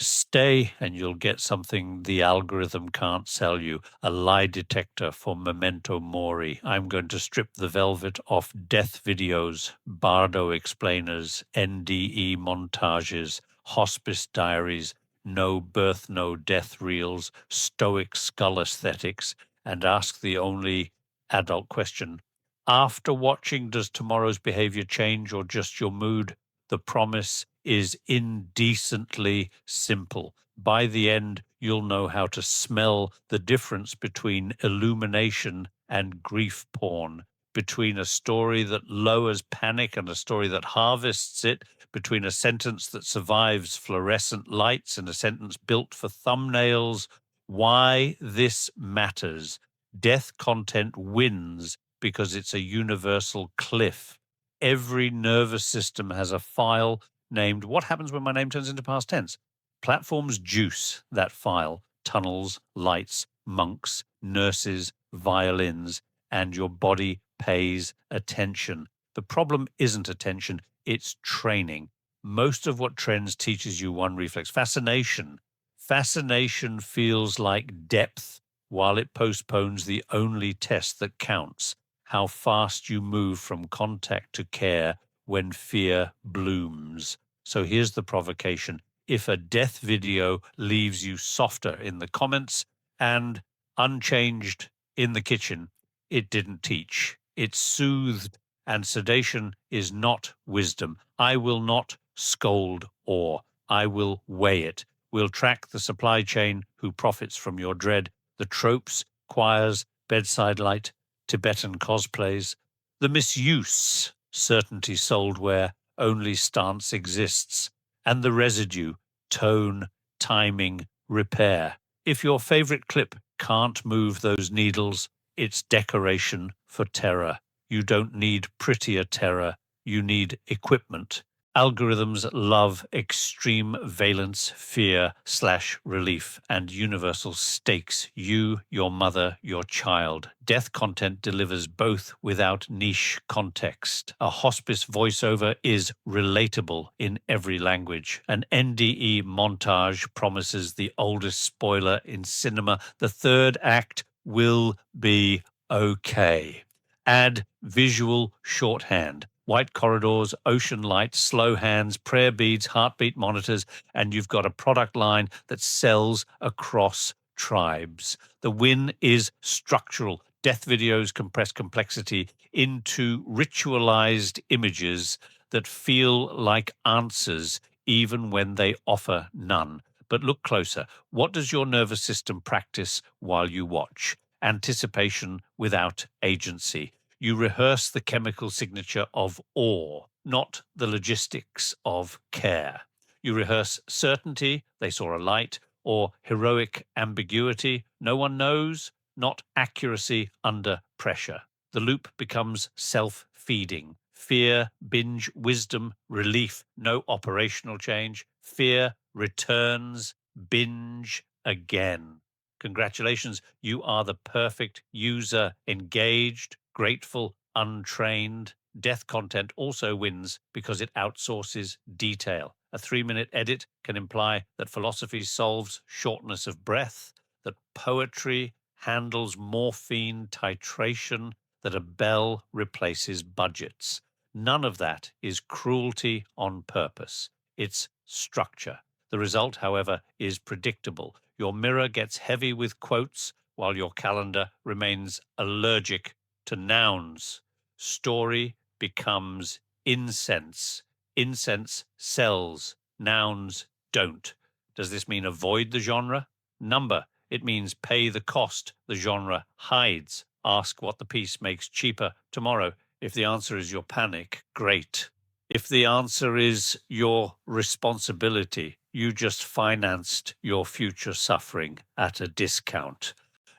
Stay and you'll get something the algorithm can't sell you, a lie detector for memento mori. I'm going to strip the velvet off death videos, bardo explainers, NDE montages, hospice diaries, no birth, no death reels, stoic skull aesthetics, and ask the only adult question. After watching, does tomorrow's behavior change or just your mood? The promise is indecently simple. By the end, you'll know how to smell the difference between illumination and grief porn, between a story that lowers panic and a story that harvests it, between a sentence that survives fluorescent lights and a sentence built for thumbnails. Why this matters. Death content wins because it's a universal cliff. Every nervous system has a file named "What happens when my name turns into past tense?" Platforms juice that file: tunnels, lights, monks, nurses, violins, and your body pays attention. The problem isn't attention, it's training. Most of what trends teaches you one reflex: fascination. Fascination feels like depth while it postpones the only test that counts: how fast you move from contact to care when fear blooms. So here's the provocation. If a death video leaves you softer in the comments and unchanged in the kitchen, it didn't teach. It soothed, and sedation is not wisdom. I will not scold or I will weigh it. We'll track the supply chain who profits from your dread, the tropes, choirs, bedside light, Tibetan cosplays, the misuse, certainty sold where only stance exists, and the residue, tone, timing, repair. If your favorite clip can't move those needles, it's decoration for terror. You don't need prettier terror, you need equipment. Algorithms love extreme valence, fear/relief, and universal stakes. You, your mother, your child. Death content delivers both without niche context. A hospice voiceover is relatable in every language. An NDE montage promises the oldest spoiler in cinema: the third act will be okay. Add visual shorthand: white corridors, ocean lights, slow hands, prayer beads, heartbeat monitors, and you've got a product line that sells across tribes. The win is structural. Death videos compress complexity into ritualized images that feel like answers even when they offer none. But look closer. What does your nervous system practice while you watch? Anticipation without agency. You rehearse the chemical signature of awe, not the logistics of care. You rehearse certainty, they saw a light, or heroic ambiguity, no one knows, not accuracy under pressure. The loop becomes self-feeding. Fear, binge, wisdom, relief, no operational change. Fear returns, binge again. Congratulations, you are the perfect user, engaged, grateful, untrained. Death content also wins because it outsources detail. A 3-minute edit can imply that philosophy solves shortness of breath, that poetry handles morphine titration, that a bell replaces budgets. None of that is cruelty on purpose. It's structure. The result, however, is predictable. Your mirror gets heavy with quotes while your calendar remains allergic to nouns. Story becomes incense. Incense sells. Nouns don't. Does this mean avoid the genre? Number. It means pay the cost the genre hides. Ask what the piece makes cheaper tomorrow. If the answer is your panic, great. If the answer is your responsibility, you just financed your future suffering at a discount.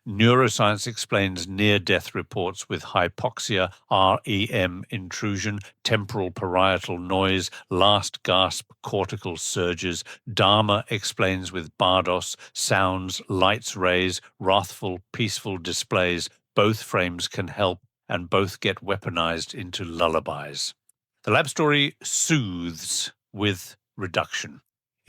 Neuroscience explains near-death reports with hypoxia, REM intrusion, temporal parietal noise, last gasp cortical surges. Dharma explains with bardos, sounds, lights, rays, wrathful, peaceful displays. Both frames can help, and both get weaponized into lullabies. The lab story soothes with reduction.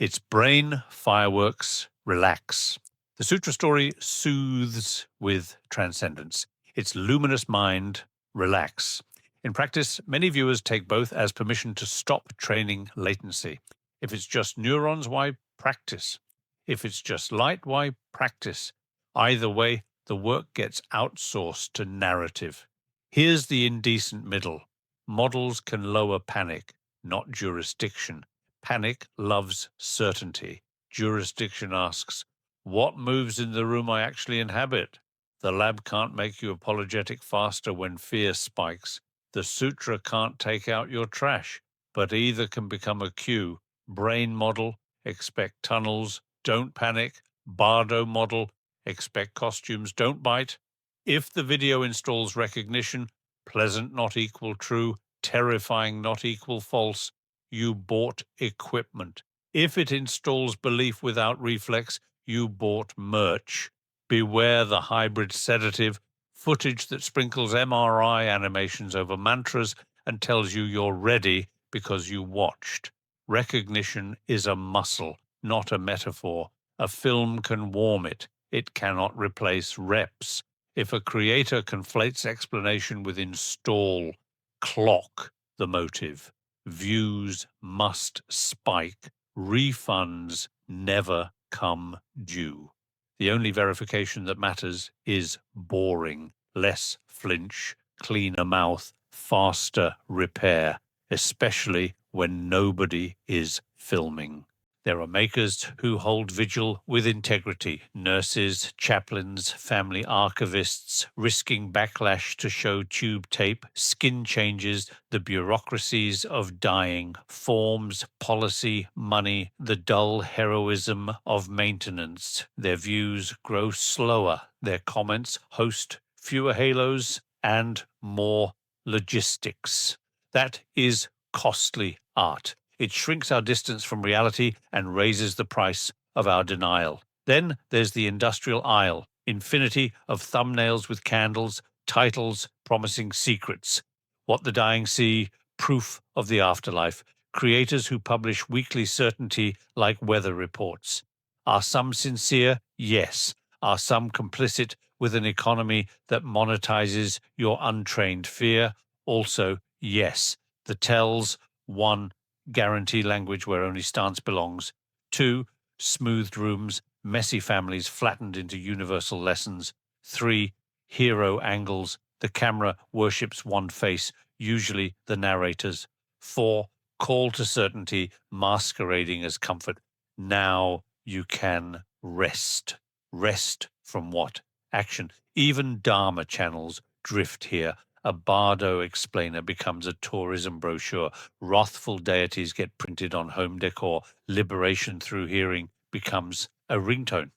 It's brain fireworks, relax. The Sutra story soothes with transcendence. Its luminous mind, relax. In practice, many viewers take both as permission to stop training latency. If it's just neurons, why practice? If it's just light, why practice? Either way, the work gets outsourced to narrative. Here's the indecent middle. Models can lower panic, not jurisdiction. Panic loves certainty. Jurisdiction asks, what moves in the room I actually inhabit? The lab can't make you apologetic faster when fear spikes. The sutra can't take out your trash, but either can become a cue. Brain model, expect tunnels, don't panic. Bardo model, expect costumes, don't bite. If the video installs recognition, pleasant not equal true, terrifying not equal false, you bought equipment. If it installs belief without reflex, you bought merch. Beware the hybrid sedative, footage that sprinkles MRI animations over mantras and tells you you're ready because you watched. Recognition is a muscle, not a metaphor. A film can warm it. It cannot replace reps. If a creator conflates explanation with install, clock the motive. Views must spike. Refunds never come due. The only verification that matters is boring. Less flinch, cleaner mouth, faster repair, especially when nobody is filming. There are makers who hold vigil with integrity, nurses, chaplains, family archivists, risking backlash to show tube tape, skin changes, the bureaucracies of dying, forms, policy, money, the dull heroism of maintenance. Their views grow slower, their comments host fewer halos and more logistics. That is costly art. It shrinks our distance from reality and raises the price of our denial. Then there's the industrial aisle, infinity of thumbnails with candles, titles promising secrets. What the dying see, proof of the afterlife. Creators who publish weekly certainty like weather reports. Are some sincere? Yes. Are some complicit with an economy that monetizes your untrained fear? Also, yes. The tells, 1. Guarantee language where only stance belongs. 2. Smoothed rooms, messy families flattened into universal lessons. 3. Hero angles. The camera worships one face, usually the narrator's. 4. Call to certainty, masquerading as comfort. Now you can rest. Rest from what? Action. Even Dharma channels drift here. A bardo explainer becomes a tourism brochure. Wrathful deities get printed on home decor. Liberation through hearing becomes a ringtone.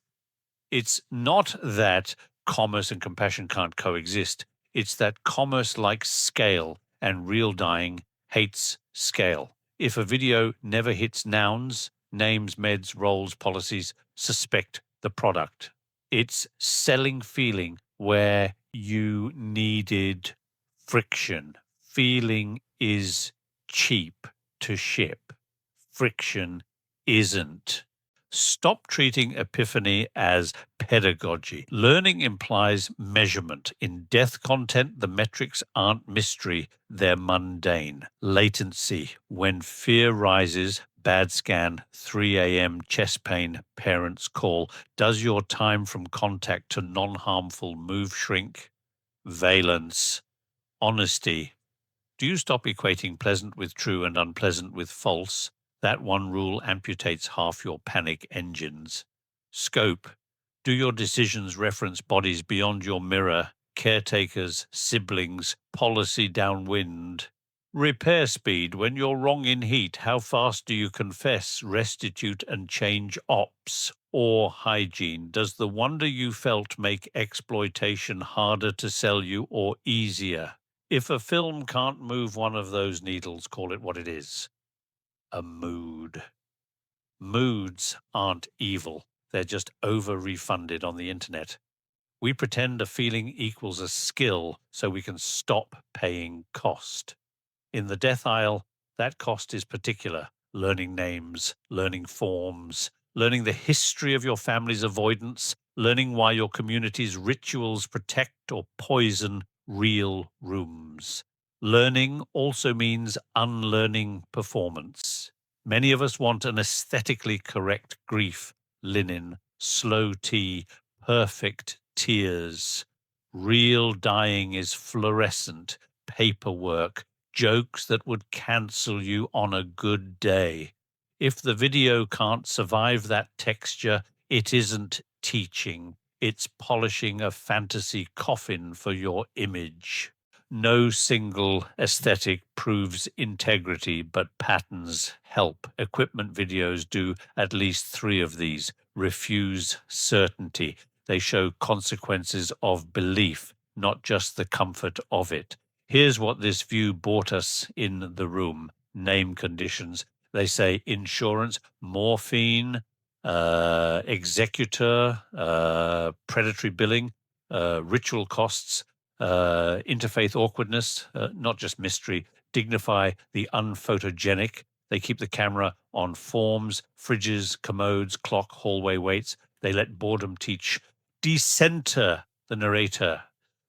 It's not that commerce and compassion can't coexist. It's that commerce likes scale and real dying hates scale. If a video never hits nouns, names, meds, roles, policies, suspect the product. It's selling feeling where you needed friction. Feeling is cheap to ship. Friction isn't. Stop treating epiphany as pedagogy. Learning implies measurement. In death content, the metrics aren't mystery, they're mundane. Latency. When fear rises, bad scan, 3 a.m. chest pain, parents call. Does your time from contact to non-harmful move shrink? Valence. Honesty. Do you stop equating pleasant with true and unpleasant with false? That one rule amputates half your panic engines. Scope. Do your decisions reference bodies beyond your mirror, caretakers, siblings, policy downwind? Repair speed. When you're wrong in heat, how fast do you confess, restitute, and change ops? Or hygiene. Does the wonder you felt make exploitation harder to sell you or easier? If a film can't move one of those needles, call it what it is. A mood. Moods aren't evil. They're just over-refunded on the internet. We pretend a feeling equals a skill so we can stop paying cost. In the death aisle, that cost is particular. learning names, learning forms, learning the history of your family's avoidance, learning why your community's rituals protect or poison real rooms. Learning also means unlearning performance. Many of us want an aesthetically correct grief, linen, slow tea, perfect tears. Real dying is fluorescent, paperwork, jokes that would cancel you on a good day. If the video can't survive that texture, it isn't teaching. It's polishing a fantasy coffin for your image. No single aesthetic proves integrity, but patterns help. Equipment videos do at least three of these. Refuse certainty. They show consequences of belief, not just the comfort of it. Here's what this view bought us in the room. Name conditions. They say insurance, morphine, executor, predatory billing, ritual costs, interfaith awkwardness, not just mystery, dignify the unphotogenic. They keep the camera on forms, fridges, commodes, clock, hallway weights. They let boredom teach. Decenter the narrator.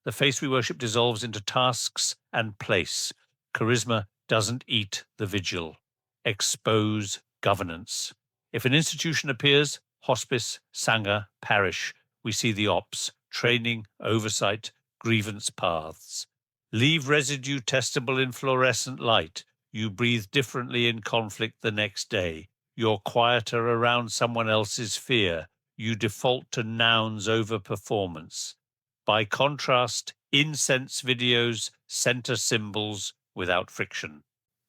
The face we worship dissolves into tasks and place. Charisma doesn't eat the vigil. Expose governance. If an institution appears, hospice, sangha, parish, we see the ops, training, oversight, grievance paths. Leave residue testable in fluorescent light. You breathe differently in conflict the next day. You're quieter around someone else's fear. You default to nouns over performance. By contrast, incense videos center symbols without friction.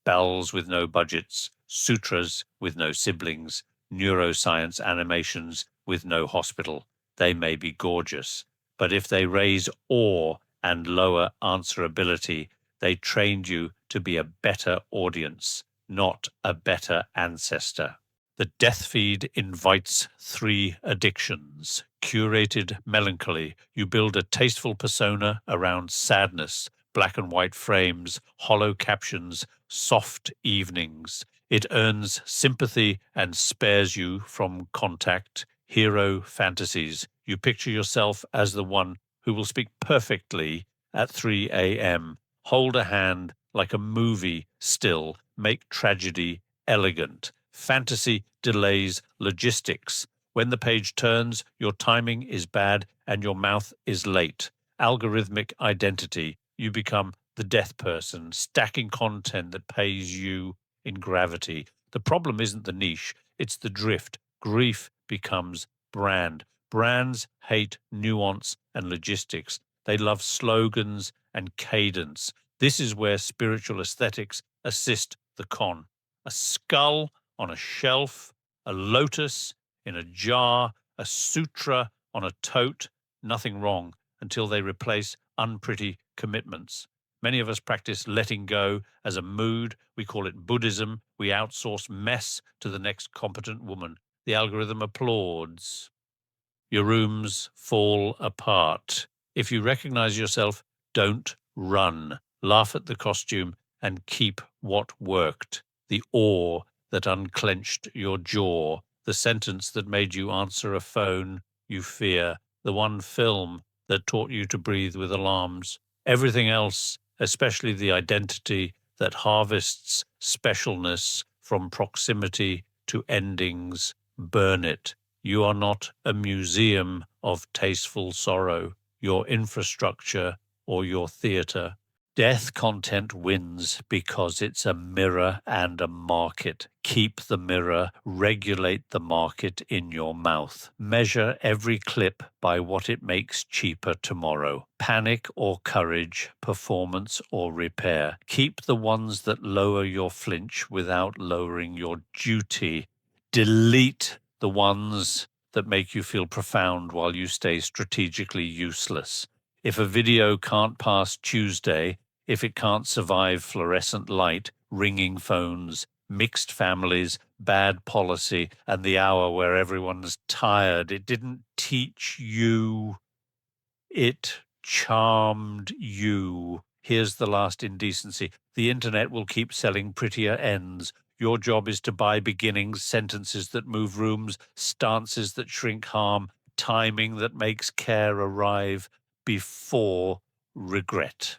Bells with no budgets, sutras with no siblings, neuroscience animations with no hospital. They may be gorgeous, but if they raise awe and lower answerability, they trained you to be a better audience, not a better ancestor. The death feed invites three addictions. Curated melancholy. You build a tasteful persona around sadness, black and white frames, hollow captions, soft evenings. It earns sympathy and spares you from contact. Hero fantasies. You picture yourself as the one who will speak perfectly at 3 a.m. Hold a hand like a movie still. Make tragedy elegant. Fantasy delays logistics. When the page turns, your timing is bad and your mouth is late. Algorithmic identity. You become the death person, stacking content that pays you in gravity. The problem isn't the niche, it's the drift. Grief becomes brand. Brands hate nuance and logistics. They love slogans and cadence. This is where spiritual aesthetics assist the con. A skull on a shelf, a lotus in a jar, a sutra on a tote, nothing wrong until they replace unpretty commitments. Many of us practice letting go as a mood. We call it Buddhism. We outsource mess to the next competent woman. The algorithm applauds. Your rooms fall apart. If you recognize yourself, don't run. Laugh at the costume and keep what worked. The awe that unclenched your jaw, the sentence that made you answer a phone you fear, the one film that taught you to breathe with alarms. Everything else, especially the identity that harvests specialness from proximity to endings, burn it. You are not a museum of tasteful sorrow, your infrastructure or your theatre. Death content wins because it's a mirror and a market. Keep the mirror, regulate the market in your mouth. Measure every clip by what it makes cheaper tomorrow. Panic or courage, performance or repair. Keep the ones that lower your flinch without lowering your duty. Delete the ones that make you feel profound while you stay strategically useless. If a video can't pass Tuesday, if it can't survive fluorescent light, ringing phones, mixed families, bad policy, and the hour where everyone's tired, it didn't teach you, it charmed you. Here's the last indecency. The internet will keep selling prettier ends. Your job is to buy beginnings, sentences that move rooms, stances that shrink harm, timing that makes care arrive before regret.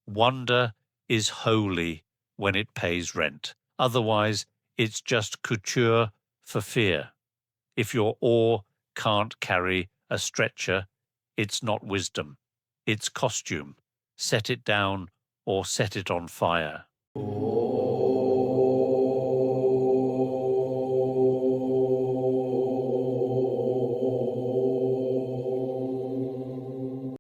Wonder is holy when it pays rent. Otherwise, it's just couture for fear. If your oar can't carry a stretcher, it's not wisdom. It's costume. Set it down or set it on fire.